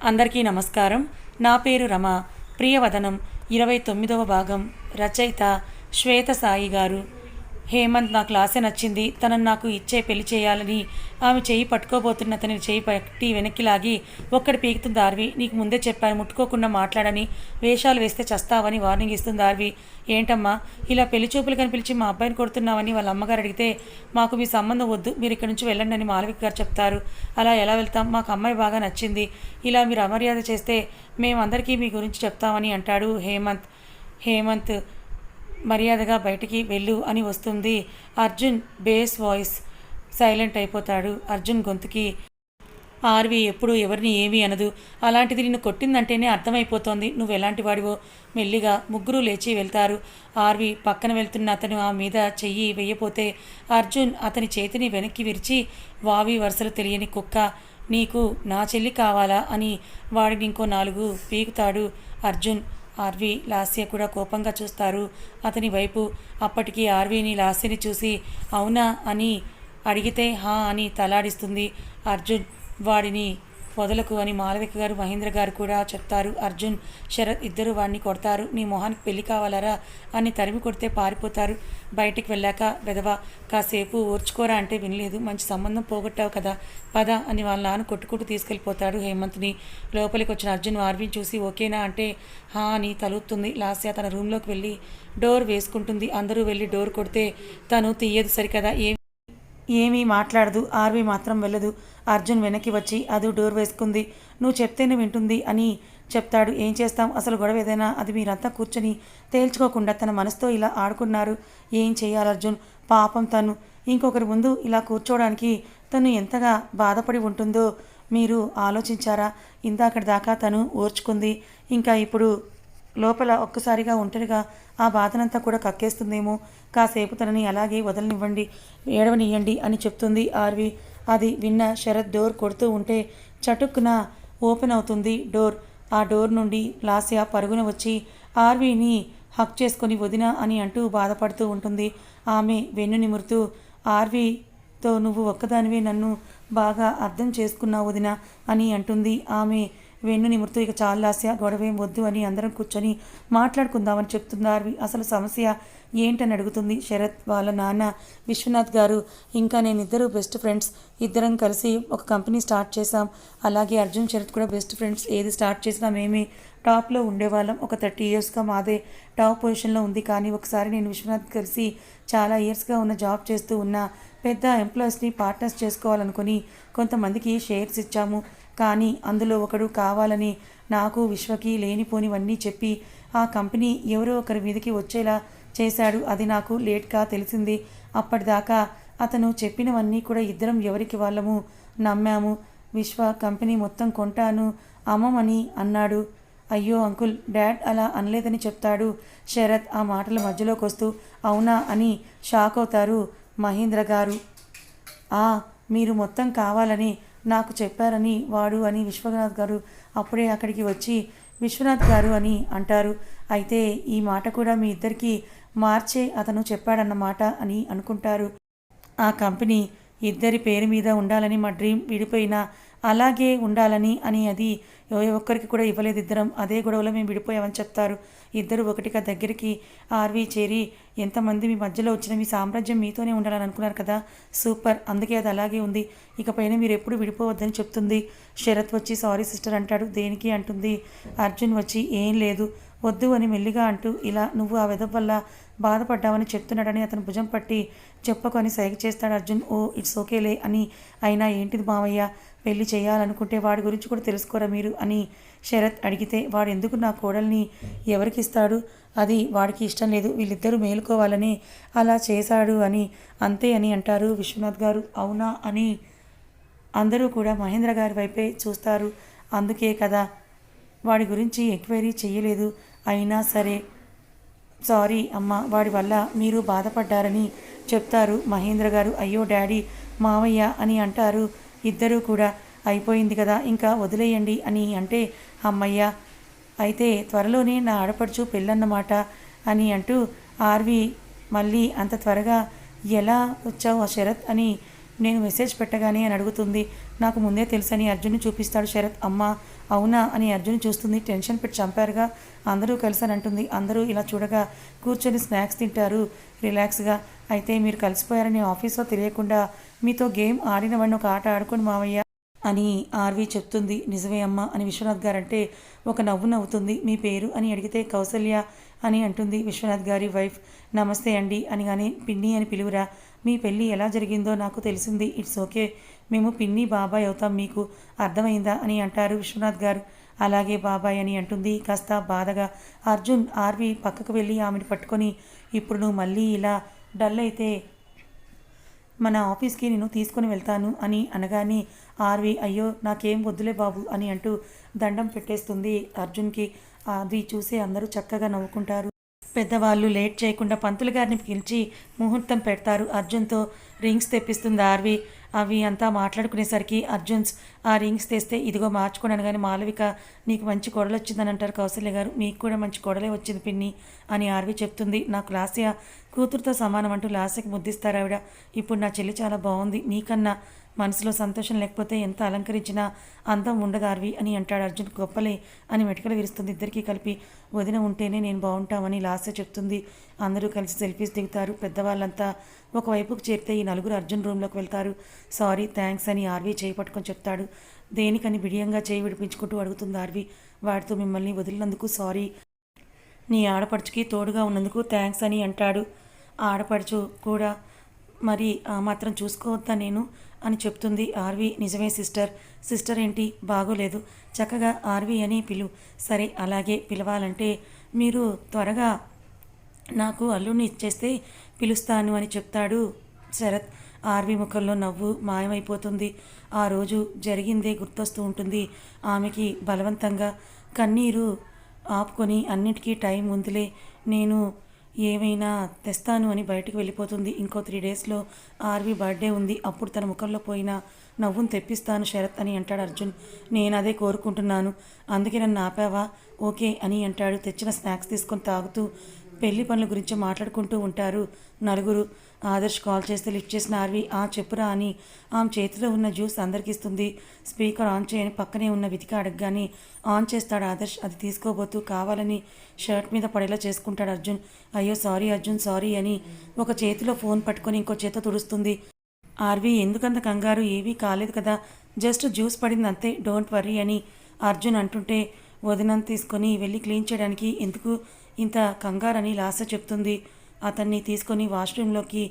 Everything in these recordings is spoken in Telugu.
అందరికీ నమస్కారం. నా పేరు రమ. ప్రియవదనం 29వ భాగం. రచయిత శ్వేత సాయి గారు. హేమంత్ నా క్లాసే నచ్చింది. తనను నాకు ఇచ్చే పెళ్లి చేయాలని ఆమె చేయి పట్టుకోబోతున్న అతని చేయి పట్టి వెనక్కి లాగి ఒక్కడి పీకుతుంది ఆర్వి. నీకు ముందే చెప్పాను ముట్టుకోకుండా మాట్లాడని, వేషాలు వేస్తే చస్తావని వార్నింగ్ ఇస్తుంది ఆర్వి. ఏంటమ్మా ఇలా పెళ్లి చూపులు కనిపించి మా అబ్బాయిని కొడుతున్నావని వాళ్ళ అమ్మగారు అడిగితే, మాకు మీ సంబంధం వద్దు, మీరు ఇక్కడి నుంచి వెళ్ళండి అని మాలవిక గారు చెప్తారు. అలా ఎలా వెళ్తాం, మాకు అమ్మాయి బాగా నచ్చింది, ఇలా మీరు అమర్యాద చేస్తే మేమందరికీ మీ గురించి చెప్తామని అంటాడు హేమంత్. హేమంత్ మర్యాదగా బయటికి వెళ్ళు అని వస్తుంది. Arjun base voice. సైలెంట్ అయిపోతాడు. అర్జున్ గొంతుకి ఆర్వి ఎప్పుడు ఎవరిని ఏమీ అనదు. అలాంటిది నిన్ను కొట్టిందంటేనే అర్థమైపోతోంది నువ్వు ఎలాంటి వాడివో. మెల్లిగా ముగ్గురు లేచి వెళ్తారు. ఆర్వి పక్కన వెళ్తున్న అతను ఆ మీద చెయ్యి వెయ్యపోతే అర్జున్ అతని చేతిని వెనక్కి విరిచి, వావి వరుసలు తెలియని కుక్క, నీకు నా చెల్లి కావాలా అని వాడిని ఇంకో 4 పీకుతాడు అర్జున్. ఆర్వి లాస్య కూడా కోపంగా చూస్తారు అతని వైపు. అప్పటికి ఆర్వీని లాస్యని చూసి అవునా అని అడిగితే హా అని తలాడిస్తుంది. అర్జున్ వాడిని వదలకు అని మాలవిక గారు మహేంద్ర గారు కూడా చెప్తారు. అర్జున్ శరత్ ఇద్దరు వాడిని కొడతారు. నీ మొహానికి పెళ్లి కావాలరా అని తరిమి కొడితే పారిపోతారు. బయటికి వెళ్ళాక వెధవ కాసేపు ఓర్చుకోరా అంటే వినలేదు. మంచి సంబంధం పోగొట్టావు కదా, పద అని వాళ్ళ నాన్న కొట్టుకుంటూ తీసుకెళ్ళిపోతాడు హేమంత్ని. లోపలికి వచ్చిన అర్జున్ ఆర్విని చూసి ఓకేనా అంటే హా అని తలుస్తుంది. లాస్య తన రూమ్లోకి వెళ్ళి డోర్ వేసుకుంటుంది. అందరూ వెళ్ళి డోర్ కొడితే తను తీయదు సరికదా, ఏమీ మాట్లాడదు. ఆర్వి మాత్రం వెళ్ళదు. అర్జున్ వెనక్కి వచ్చి అది డోర్ వేసుకుంది. నువ్వు చెప్తేనే వింటుంది అని చెప్తాడు. ఏం చేస్తాం, అసలు గొడవ ఏదైనా అది మీరంతా కూర్చొని తేల్చుకోకుండా తన మనసుతో ఇలా ఆడుకున్నారు. ఏం చేయాలి అర్జున్, పాపం తను ఇంకొకరి ముందు ఇలా కూర్చోవడానికి తను ఎంతగా బాధపడి ఉంటుందో మీరు ఆలోచించారా? ఇందాకటి దాకా తను ఓర్చుకుంది, ఇంకా ఇప్పుడు లోపల ఒక్కసారిగా ఒంటరిగా ఆ బాధనంతా కూడా కక్కేస్తుందేమో. కాసేపు తనని అలాగే వదలనివ్వండి, ఏడవనియ్యండి అని చెప్తుంది ఆర్వి. అది విన్న శరత్ డోర్ కొడుతూ ఉంటే చటుక్కున ఓపెన్ అవుతుంది డోర్. ఆ డోర్ నుండి లాస్య పరుగున వచ్చి ఆర్వీని హక్ చేసుకొని వదిన అని అంటూ బాధపడుతూ ఉంటుంది. ఆమె వెన్ను నిమురుతూ ఆర్వీతో నువ్వు ఒక్కదానివే నన్ను బాగా అర్థం చేసుకున్నావు వదిన అని అంటుంది. ఆమె వెన్ను నిమురుతూ ఇక చాలా లాస్య, గొడవేం వద్దు అని అందరం కూర్చొని మాట్లాడుకుందామని చెప్తుంది ఆర్వి. అసలు సమస్య ఏంటని అడుగుతుంది. శరత్ వాళ్ళ నాన్న విశ్వనాథ్ గారు ఇంకా నేనిద్దరు బెస్ట్ ఫ్రెండ్స్, ఇద్దరం కలిసి ఒక కంపెనీ స్టార్ట్ చేశాం. అలాగే అర్జున్ శరత్ కూడా బెస్ట్ ఫ్రెండ్స్. ఏది స్టార్ట్ చేసినా మేమే టాప్లో ఉండేవాళ్ళం. ఒక 30 ఇయర్స్గా మాదే టాప్ పొజిషన్లో ఉంది. కానీ ఒకసారి నేను విశ్వనాథ్ కలిసి చాలా ఇయర్స్గా ఉన్న జాబ్ చేస్తూ ఉన్న పెద్ద ఎంప్లాయీస్ని పార్ట్నర్స్ చేసుకోవాలనుకుని కొంతమందికి షేర్స్ ఇచ్చాము. కానీ అందులో ఒకడు కావాలని నాకు విశ్వకి లేనిపోనివన్నీ చెప్పి ఆ కంపెనీ ఎవరో ఒకరి మీదకి వచ్చేలా చేశాడు. అది నాకు లేట్గా తెలిసింది. అప్పటిదాకా అతను చెప్పినవన్నీ కూడా ఇద్దరం ఎవరికి వాళ్ళము నమ్మాము. విశ్వ కంపెనీ మొత్తం కొంటాను అమ్మమని అన్నాడు. అయ్యో అంకుల్, డాడ్ అలా అనలేదని చెప్తాడు శరత్. ఆ మాటల మధ్యలోకి వస్తూ అవునా అని షాక్ అవుతారు మహేంద్ర గారు. మీరు మొత్తం కావాలని నాకు చెప్పారని వాడు అని విశ్వనాథ్ గారు అప్పుడే అక్కడికి వచ్చి విశ్వనాథ్ గారు అని అంటారు. అయితే ఈ మాట కూడా మీ ఇద్దరికి మార్చే అతను చెప్పాడన్నమాట అని అనుకుంటారు. ఆ కంపెనీ ఇద్దరి పేరు మీద ఉండాలని మా డ్రీమ్, విడిపోయినా అలాగే ఉండాలని అని అది ఒక్కరికి కూడా ఇవ్వలేదు. ఇద్దరం అదే గొడవలో మేము విడిపోయామని చెప్తారు. ఇద్దరు ఒకటిగా దగ్గరికి ఆర్వి చేరి ఎంతమంది మీ మధ్యలో వచ్చిన మీ సామ్రాజ్యం మీతోనే ఉండాలని అనుకున్నారు కదా, సూపర్, అందుకే అది అలాగే ఉంది, ఇకపైన మీరు ఎప్పుడు విడిపోవద్దని చెప్తుంది. శరత్ వచ్చి సారీ సిస్టర్ అంటాడు. దేనికి అంటుంది. అర్జున్ వచ్చి ఏం లేదు వద్దు అని మెల్లిగా అంటూ ఇలా నువ్వు ఆ వెధవ వల్ల బాధపడ్డావని చెప్తున్నాడని అతను భుజం పట్టి చెప్పకొని సైగ చేస్తాడు అర్జున్. ఓ ఇట్స్ ఓకేలే అని. అయినా ఏంటిది మావయ్య, పెళ్లి చేయాలనుకుంటే వాడి గురించి కూడా తెలుసుకోరా మీరు అని శరత్ అడిగితే, వాడు ఎందుకు నా కోడల్ని ఎవరికి ఇస్తాడు, అది వాడికి ఇష్టం లేదు, వీళ్ళిద్దరూ మేలుకోవాలని అలా చేశాడు అని అంతే అని అంటారు విశ్వనాథ్ గారు. అవునా అని అందరూ కూడా మహేంద్ర గారి వైపే చూస్తారు. అందుకే కదా వాడి గురించి ఎంక్వైరీ చేయలేదు. అయినా సరే సారీ అమ్మ, వాడి వల్ల మీరు బాధపడ్డారని చెప్తారు మహేంద్ర గారు. అయ్యో డాడీ, మావయ్య అని అంటారు ఇద్దరూ కూడా. అయిపోయింది కదా ఇంకా వదిలేయండి అని అంటే, అమ్మయ్య అయితే త్వరలోనే నా ఆడపడుచు పెళ్ళన్నమాట అని అంటూ ఆర్వి మళ్ళీ అంత త్వరగా ఎలా వచ్చావు ఆ శరత్ అని నేను మెసేజ్ పెట్టగానే అని అడుగుతుంది. నాకు ముందే తెలుసని అర్జున్ని చూపిస్తాడు శరత్. అమ్మా అవునా అని అర్జున్ చూస్తుంది. టెన్షన్ పెట్టి చంపారుగా అందరూ కలిసి అని అంటుంది. అందరూ ఇలా చూడగా కూర్చొని స్నాక్స్ తింటారు రిలాక్స్గా. అయితే మీరు కలిసిపోయారని ఆఫీస్లో తెలియకుండా మీతో గేమ్ ఆడినవన్నీ ఒక ఆట ఆడుకొని మావయ్య అని ఆర్వి చెప్తుంది. నిజమే అమ్మ అని విశ్వనాథ్ గారంటే ఒక నవ్వు నవ్వుతుంది. మీ పేరు అని అడిగితే కౌసల్య అని అంటుంది. విశ్వనాథ్ గారి వైఫ్. నమస్తే అండి అని కానీ పిన్ని అని పిలువురా. మీ పెళ్ళి ఎలా జరిగిందో నాకు తెలిసింది. ఇట్స్ ఓకే, మేము పిన్ని బాబాయ్ అవుతాం, మీకు అర్థమైందా అని అంటారు విశ్వనాథ్ గారు. అలాగే బాబాయ్ అని అంటుంది కాస్త బాధగా. అర్జున్ ఆర్వి పక్కకు వెళ్ళి ఆమెను పట్టుకొని ఇప్పుడు నువ్వు మళ్ళీ ఇలా డల్ అయితే మన ఆఫీస్కి నేను తీసుకుని వెళ్తాను అని అనగానే ఆర్వి అయ్యో నాకేం వద్దులే బాబు అని అంటూ దండం పెట్టేస్తుంది అర్జున్కి. అది చూసి అందరూ చక్కగా నవ్వుకుంటారు. పెద్దవాళ్ళు లేట్ చేయకుండా పంతులు గారిని పిలిచి ముహూర్తం పెడతారు. అర్జున్తో రింగ్స్ తెప్పిస్తుంది ఆర్వి. అవి అంతా మాట్లాడుకునేసరికి అర్జున్స్ ఆ రింగ్స్ తెస్తే ఇదిగో మార్చుకున్నాను కానీ మాలవిక నీకు మంచి కోడలు వచ్చిందని అంటారు కౌసల్య గారు. మీకు కూడా మంచి కోడలే వచ్చింది పిన్ని అని ఆర్వి చెప్తుంది. నాకు లాస్య కూతురుతో సమానం అంటూ లాస్యకి ముద్దిస్తారు ఆవిడ. ఇప్పుడు నా చెల్లి చాలా బాగుంది, నీకన్నా మనసులో సంతోషం లేకపోతే ఎంత అలంకరించినా అందం ఉండదు ఆర్వి అని అంటాడు అర్జున్. గొప్పలే అని మెటకలు విరుస్తుంది. ఇద్దరికీ కలిపి వదిన ఉంటేనే నేను బాగుంటామని లాస్య చెప్తుంది. అందరూ కలిసి సెల్ఫీస్ దిగుతారు. పెద్దవాళ్ళంతా ఒకవైపుకు చేరితే ఈ నలుగురు అర్జున్ రూమ్లోకి వెళ్తారు. సారీ థ్యాంక్స్ అని ఆర్వి చేయి పట్టుకొని చెప్తాడు. దేనికని బిడియంగా చేయి విడిపించుకుంటూ అడుగుతుంది ఆర్వి. వాడితో మిమ్మల్ని వదిలినందుకు సారీ, నీ ఆడపడుచుకి తోడుగా ఉన్నందుకు థ్యాంక్స్ అని అంటాడు. ఆడపడుచు కూడా మరి ఆ మాత్రం చూసుకోవద్దా నేను అని చెప్తుంది ఆర్వి. నిజమే సిస్టర్. సిస్టర్ ఏంటి బాగోలేదు, చక్కగా ఆర్వి అని పిలు. సరే అలాగే పిలవాలంటే మీరు త్వరగా నాకు అల్లుడిని ఇచ్చేస్తే పిలుస్తాను అని చెప్తాడు శరత్. ఆర్వి ముఖంలో నవ్వు మాయమైపోతుంది. ఆ రోజు జరిగిందే గుర్తొస్తూ ఉంటుంది ఆమెకి. బలవంతంగా కన్నీరు ఆపుకొని అన్నిటికీ టైం ఉందిలే, నేను ఏమైనా తెస్తాను అని బయటకు వెళ్ళిపోతుంది. ఇంకో 3 డేస్లో ఆర్వి బర్త్డే ఉంది, అప్పుడు తన ముఖంలో పోయిన నవ్వును తెప్పిస్తాను శరత్ అని అంటాడు అర్జున్. నేను అదే కోరుకుంటున్నాను, అందుకే నన్ను ఆపావా? ఓకే అని అంటాడు. తెచ్చిన స్నాక్స్ తీసుకొని తాగుతూ పెళ్లి పనుల గురించి మాట్లాడుకుంటూ ఉంటారు నలుగురు. ఆదర్శ్ కాల్ చేస్తే లిఫ్ట్ చేసిన ఆర్వి చెప్పురా అని ఆమె చేతిలో ఉన్న జ్యూస్ అందరికి ఇస్తుంది. స్పీకర్ ఆన్ చేయని పక్కనే ఉన్న వితిక అడగగానే ఆన్ చేస్తాడు ఆదర్శ్. అది తీసుకోబోతూ కావాలని షర్ట్ మీద పడేలా చేసుకుంటాడు అర్జున్. అయ్యో సారీ అర్జున్ సారీ అని ఒక చేతిలో ఫోన్ పట్టుకొని ఇంకో చేత తుడుస్తుంది. ఆర్వి ఎందుకంత కంగారు, ఏవీ కాలేదు కదా, జస్ట్ జ్యూస్ పడింది అంతే, డోంట్ వర్రీ అని అర్జున్ అంటుంటే వదినం తీసుకొని వెళ్ళి క్లీన్ చేయడానికి ఎందుకు ఇంత కంగారని లాస్య చెప్తుంది. అతన్ని తీసుకొని వాష్రూమ్లోకి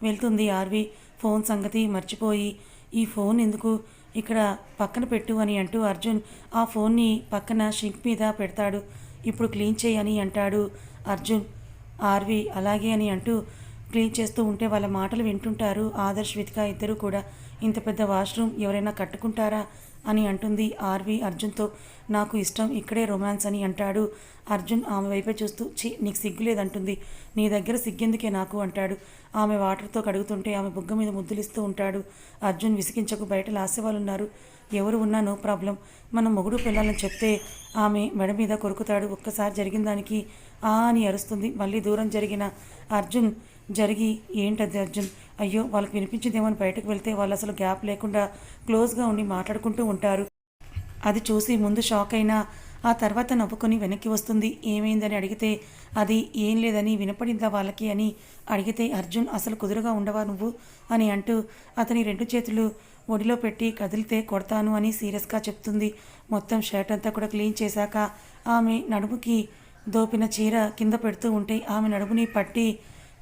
వెళ్తుంది ఆర్వి. ఫోన్ సంగతి మర్చిపోయి ఈ ఫోన్ ఎందుకు ఇక్కడ పక్కన పెట్టు అని అంటూ అర్జున్ ఆ ఫోన్ని పక్కన షింక్ మీద పెడతాడు. ఇప్పుడు క్లీన్ చేయని అంటాడు అర్జున్. ఆర్వి అలాగే అని అంటూ క్లీన్ చేస్తూ ఉంటే వాళ్ళ మాటలు వింటుంటారు ఆదర్శ్ వితిక ఇద్దరు కూడా. ఇంత పెద్ద వాష్రూమ్ ఎవరైనా కట్టుకుంటారా అని అంటుంది ఆర్వి అర్జున్తో. నాకు ఇష్టం ఇక్కడే రొమాన్స్ అని అంటాడు అర్జున్. ఆమె వైపే చూస్తూ ఛీ నీకు సిగ్గు లేదంటుంది. నీ దగ్గర సిగ్గెందుకే నాకు అంటాడు. ఆమె వాటర్తో కడుగుతుంటే ఆమె బుగ్గ మీద ముద్దులిస్తూ ఉంటాడు అర్జున్. విసిగించకు, బయట లాసేవాళ్ళు ఉన్నారు, ఎవరు ఉన్నా నో ప్రాబ్లం, మనం మొగుడు పిల్లలని చెప్తే ఆమె మెడ మీద కొరుకుతాడు. ఒక్కసారి జరిగిన దానికి అని అరుస్తుంది. మళ్ళీ దూరం జరిగిన అర్జున్ జరిగి ఏంటది అర్జున్, అయ్యో వాళ్ళకి వినిపించిందేమని బయటకు వెళ్తే వాళ్ళు అసలు గ్యాప్ లేకుండా క్లోజ్గా ఉండి మాట్లాడుకుంటూ ఉంటారు. అది చూసి ముందు షాక్ అయినా ఆ తర్వాత నవ్వుకొని వెనక్కి వస్తుంది. ఏమైందని అడిగితే అది ఏం లేదని వినపడిందా వాళ్ళకి అని అడిగితే అర్జున్ అసలు కుదురుగా ఉండవా నువ్వు అని అంటూ అతని 2 చేతులు ఒడిలో పెట్టి కదిలితే కొడతాను అని సీరియస్గా చెప్తుంది. మొత్తం షర్ట్ అంతా కూడా క్లీన్ చేశాక ఆమె నడుముకి దోపిన చీర కింద పెడుతూ ఉంటే ఆమె నడుముని పట్టి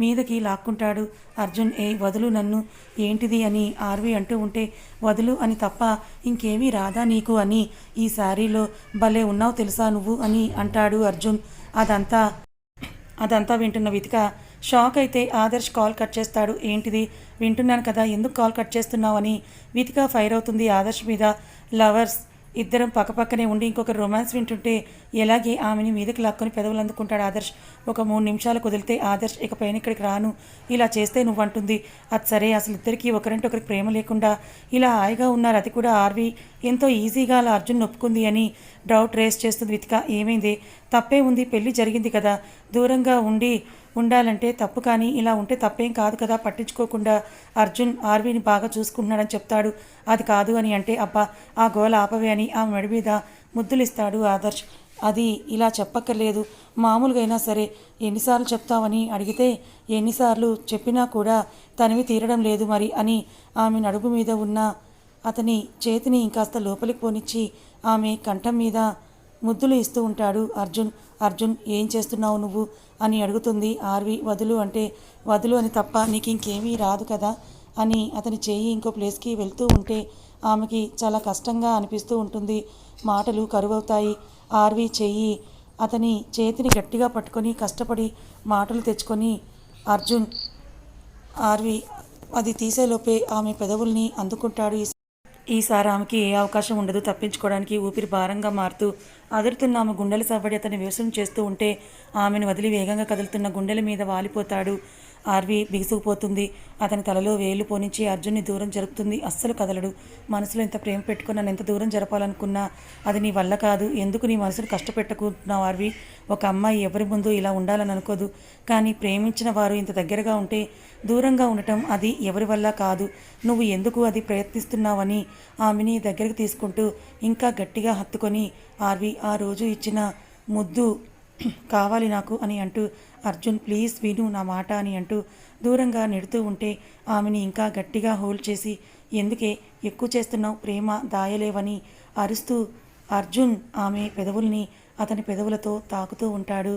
మీదకి లాక్కుంటాడు అర్జున్. ఏ వదులు నన్ను, ఏంటిది అని ఆర్వి అంటూ ఉంటే వదులు అని తప్ప ఇంకేమీ రాదా నీకు అని, ఈ శారీలో భలే ఉన్నావు తెలుసా నువ్వు అని అంటాడు అర్జున్. అదంతా వింటున్న వితిక షాక్ అయితే ఆదర్శ్ కాల్ కట్ చేస్తాడు. ఏంటిది వింటున్నాను కదా, ఎందుకు కాల్ కట్ చేస్తున్నావు అని వితిక ఫైర్ అవుతుంది ఆదర్శ్ మీద. లవర్స్ ఇద్దరం పక్కపక్కనే ఉండి ఇంకొక రొమాన్స్ వింటుంటే ఎలాగే ఆమెని మీదకి లాక్కొని పెదవులు అందుకుంటాడు ఆదర్శ్. ఒక 3 నిమిషాలు కుదిరితే ఆదర్శ్ ఇక పైన ఇక్కడికి రాను, ఇలా చేస్తే నువ్వంటుంది. అది సరే, అసలు ఇద్దరికి ఒకరంటే ఒకరికి ప్రేమ లేకుండా ఇలా హాయిగా ఉన్నారు, అది కూడా ఆర్వి ఎంతో ఈజీగా అలా అర్జున్ ఒప్పుకుంది అని డౌట్ రేస్ చేస్తుంది వితిక. ఏమైంది? తప్పే ఉంది, పెళ్లి జరిగింది కదా, దూరంగా ఉండాలంటే తప్పు, కానీ ఇలా ఉంటే తప్పేం కాదు కదా, పట్టించుకోకుండా అర్జున్ ఆర్వీని బాగా చూసుకుంటున్నాడని చెప్తాడు. అది కాదు అని అంటే అబ్బా ఆ గోల ఆపవే అని ఆ మెడ మీద ముద్దులిస్తాడు ఆదర్శ్. అది ఇలా చెప్పక్కర్లేదు, మామూలుగా అయినా సరే ఎన్నిసార్లు చెప్తావని అడిగితే ఎన్నిసార్లు చెప్పినా కూడా తనివి తీరడం లేదు మరి అని ఆమె నడుము మీద ఉన్న అతని చేతిని ఇంకాస్త లోపలికి పోనిచ్చి ఆమె కంఠం మీద ముద్దులు ఇస్తూ ఉంటాడు అర్జున్. అర్జున్ ఏం చేస్తున్నావు నువ్వు అని అడుగుతుంది ఆర్వి. వదులు అంటే వదులు అని తప్ప నీకు ఇంకేమీ రాదు కదా అని అతని చేయి ఇంకో ప్లేస్కి వెళ్తూ ఉంటే ఆమెకి చాలా కష్టంగా అనిపిస్తూ ఉంటుంది. మాటలు కరువవుతాయి. ఆర్వి చెయ్యి అతని చేతిని గట్టిగా పట్టుకొని కష్టపడి మాటలు తెచ్చుకొని అర్జున్ ఆర్వి అది తీసేలోపే ఆమె పెదవుల్ని అందుకుంటాడు. ఈసారి ఆమెకి ఏ అవకాశం ఉండదు తప్పించుకోవడానికి. ఊపిరి భారంగా మారుతూ అదురుతున్న ఆమె గుండెల సవ్వడి అతన్ని వ్యవసాయం చేస్తూ ఉంటే ఆమెను వదిలి వేగంగా కదులుతున్న గుండెల మీద వాలిపోతాడు. ఆర్వి బిగుసుకుపోతుంది. అతని తలలో వేలు పోనించి అర్జున్ని దూరం జరుపుతుంది. అస్సలు కదలడు. మనసులో ఎంత ప్రేమ పెట్టుకుని నన్ను ఎంత దూరం జరపాలనుకున్నా అది నీ వల్ల కాదు. ఎందుకు నీ మనసును కష్టపెట్టుకుంటున్నావు ఆర్వి? ఒక అమ్మాయి ఎవరి ముందు ఇలా ఉండాలని అనుకోదు, కానీ ప్రేమించిన వారు ఇంత దగ్గరగా ఉంటే దూరంగా ఉండటం అది ఎవరి వల్ల కాదు. నువ్వు ఎందుకు అది ప్రయత్నిస్తున్నావని ఆమెని దగ్గరికి తీసుకుంటూ ఇంకా గట్టిగా హత్తుకొని ఆర్వి ఆ రోజు ఇచ్చిన ముద్దు కావాలి నాకు అని అంటూ అర్జున్ ప్లీజ్ విను నా మాట అని అంటూ దూరంగా నెడుతూ ఉంటే ఆమెని ఇంకా గట్టిగా హోల్డ్ చేసి ఎందుకే ఎక్కువ చేస్తున్నావు, ప్రేమ దాయలేవని అరుస్తూ అర్జున్ ఆమె పెదవుల్ని అతని పెదవులతో తాకుతూ ఉంటాడు.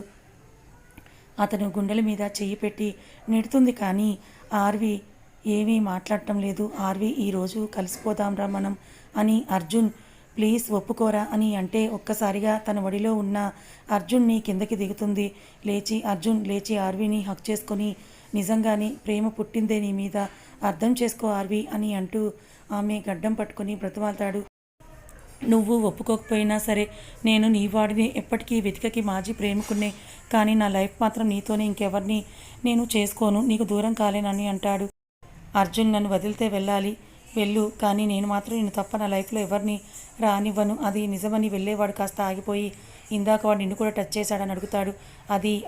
అతను గుండెల మీద చెయ్యి పెట్టి నెడుతుంది, కానీ ఆర్వి ఏమీ మాట్లాడటం లేదు. ఆర్వి ఈరోజు కలిసిపోదాంరా మనం అని అర్జున్ ప్లీజ్ ఒప్పుకోరా అని అంటే ఒక్కసారిగా తన ఒడిలో ఉన్న అర్జున్ని కిందకి దిగుతుంది. అర్జున్ లేచి ఆర్వీని హక్ చేసుకొని నిజంగానే ప్రేమ పుట్టిందే నీ మీద, అర్థం చేసుకో ఆర్వి అని అంటూ ఆమె గడ్డం పట్టుకొని బ్రతిమాలతాడు. నువ్వు ఒప్పుకోకపోయినా సరే నేను నీ వాడిని, ఎప్పటికీ వెతికకి మాజీ ప్రేమికున్నే, కానీ నా లైఫ్ మాత్రం నీతోనే, ఇంకెవరిని నేను చేసుకోను, నీకు దూరం కాలేనని అంటాడు. అర్జున్ నన్ను వదిలితే వెళ్ళు, కానీ నేను మాత్రం నేను తప్ప నా లైఫ్లో ఎవరిని రానివ్వను. అది నిజమని వెళ్ళేవాడు కాస్త ఆగిపోయి ఇందాక వాడు నిన్ను కూడా టచ్ చేశాడని అడుగుతాడు.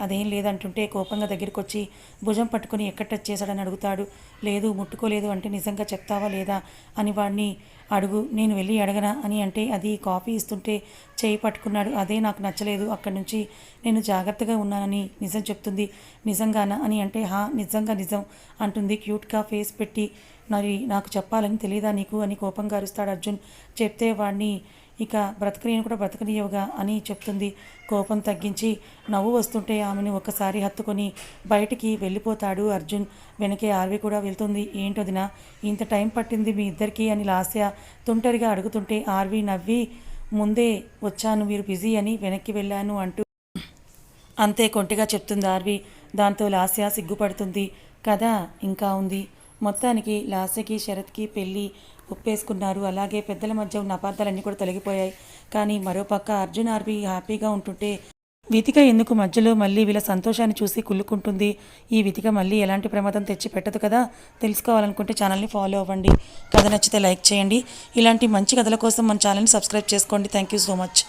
అదేం లేదంటుంటే కోపంగా దగ్గరికి వచ్చి భుజం పట్టుకొని ఎక్కడ టచ్ చేశాడని అడుగుతాడు. లేదు ముట్టుకోలేదు అంటే నిజంగా చెప్తావా లేదా అని వాడిని అడుగు, నేను వెళ్ళి అడగనా అని అంటే అది కాఫీ ఇస్తుంటే చేయి పట్టుకున్నాడు. అదే నాకు నచ్చలేదు, అక్కడి నుంచి నేను జాగ్రత్తగా ఉన్నానని నిజం చెప్తుంది. నిజంగానా అని అంటే నిజంగా నిజం అంటుంది క్యూట్గా ఫేస్ పెట్టి. మరి నాకు చెప్పాలని తెలియదా నీకు అని కోపంగా అరుస్తాడు అర్జున్. చెప్తే వాడిని ఇక బ్రతకనియను కూడా బ్రతకనియవుగా అని చెప్తుంది. కోపం తగ్గించి నవ్వు వస్తుంటే ఆమెను ఒకసారి హత్తుకొని బయటికి వెళ్ళిపోతాడు అర్జున్. వెనకే ఆర్వి కూడా వెళ్తుంది. ఏంటొదినా ఇంత టైం పట్టింది మీ ఇద్దరికి అని లాస్య తుంటరిగా అడుగుతుంటే ఆర్వి నవ్వి ముందే వచ్చాను, మీరు బిజీ అని వెనక్కి వెళ్ళాను అంటూ అంతే కొంటిగా చెప్తుంది ఆర్వి. దాంతో లాస్య సిగ్గుపడుతుంది. కథ ఇంకా ఉంది. మొత్తానికి లాస్యకి శరత్కి పెళ్ళి ఒప్పేసుకున్నారు. అలాగే పెద్దల మధ్య ఉన్న అపార్థాలన్నీ కూడా తొలగిపోయాయి. కానీ మరోపక్క అర్జున్ ఆర్వి హ్యాపీగా ఉంటుంటే వితిక ఎందుకు మధ్యలో మళ్ళీ వీళ్ళ సంతోషాన్ని చూసి కుళ్ళుకుంటుంది. ఈ వితిక మళ్ళీ ఎలాంటి ప్రమాదం తెచ్చి పెట్టదు కదా. తెలుసుకోవాలనుకుంటే ఛానల్ని ఫాలో అవ్వండి. కథ నచ్చితే లైక్ చేయండి. ఇలాంటి మంచి కథల కోసం మన ఛానల్ని సబ్స్క్రైబ్ చేసుకోండి. Thank you so much.